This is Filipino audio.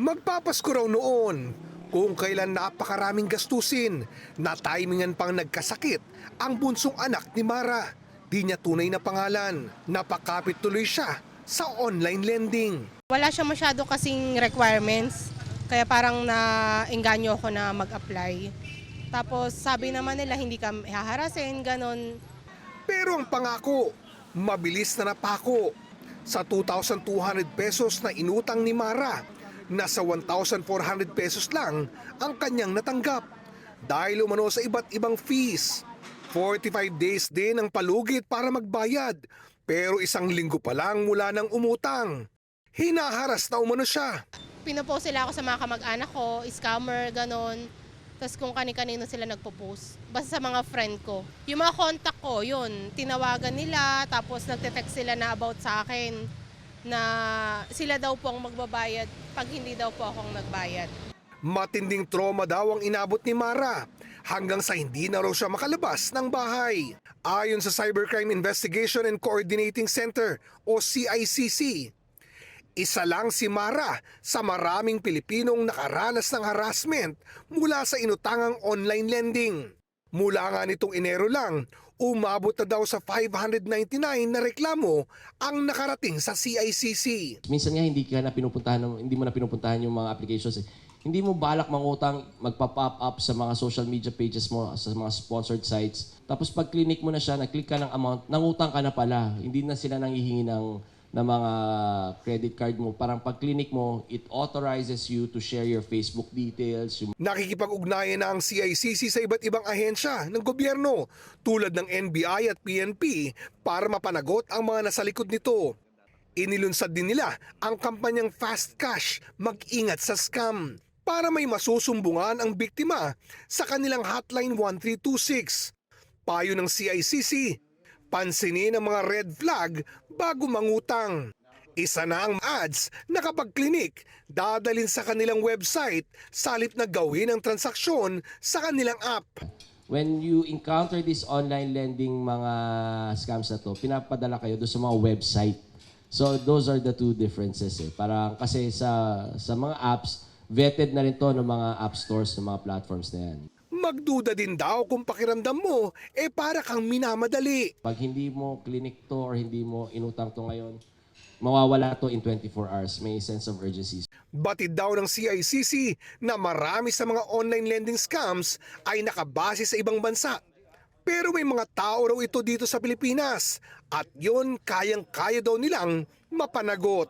Magpapasko raw noon kung kailan napakaraming gastusin na timingan pang nagkasakit ang bunsong anak ni Mara. Di niya tunay na pangalan. Napakapit tuloy siya sa online lending. Wala siya masyado kasing requirements, kaya parang naengganyo ako na mag-apply. Tapos sabi naman nila hindi ka haharasin, ganon. Pero ang pangako, mabilis na napako. Sa 2,200 pesos na inutang ni Mara, nasa 1,400 pesos lang ang kanyang natanggap. Dahil umano sa iba't ibang fees. 45 days din ang palugit para magbayad. Pero 1 linggo pa lang mula ng umutang. Hinaharas na umano siya. Pinopost sila ako sa mga kamag-anak ko, scammer, ganon. Tapos kung kani-kanino sila nagpo-post. Basta sa mga friend ko. Yung mga contact ko, yun, tinawagan nila, tapos nagte-text sila na about sa akin na sila daw po ang magbabayad pag hindi daw po akong nagbayad. Matinding trauma daw ang inabot ni Mara hanggang sa hindi na raw siya makalabas ng bahay. Ayon sa Cybercrime Investigation and Coordinating Center o CICC, isa lang si Mara sa maraming Pilipinong nakaranas ng harassment mula sa inutangang online lending. Mula nga nitong Enero lang, umabot na daw sa 599 na reklamo ang nakarating sa CICC. Minsan nga hindi mo na pinupuntahan yung mga applications. Hindi mo balak mangutang, magpa-pop up sa mga social media pages mo, sa mga sponsored sites. Tapos pag clinic mo na siya, nag-click ka ng amount, nangutang ka na pala. Hindi na sila nanghihingi ng mga credit card mo. Parang pag clinic mo, it authorizes you to share your Facebook details. Nakikipag-ugnayan na ang CICC sa iba't ibang ahensya ng gobyerno tulad ng NBI at PNP para mapanagot ang mga nasa likod nito. Inilunsad din nila ang kampanyang Fast Cash, mag-ingat sa scam, para may masusumbungan ang biktima sa kanilang hotline 1326. Payo ng CICC, pansinin ang mga red flag bago mangutang. Isa na ang ads na kapag klinik, dadalhin sa kanilang website salip na gawin ang transaksyon sa kanilang app. When you encounter this online lending mga scams na to, pinapadala kayo doon sa mga website. So those are the two differences. Parang kasi sa mga apps, vetted na rin to ng mga app stores, ng mga platforms na yan. Magduda din daw kung pakiramdam mo, para kang minamadali. Pag hindi mo clinic to or hindi mo inutang to ngayon, mawawala to in 24 hours. May sense of urgency. Batid daw ng CICC na marami sa mga online lending scams ay nakabase sa ibang bansa. Pero may mga tao raw ito dito sa Pilipinas at yun kayang-kaya daw nilang mapanagot.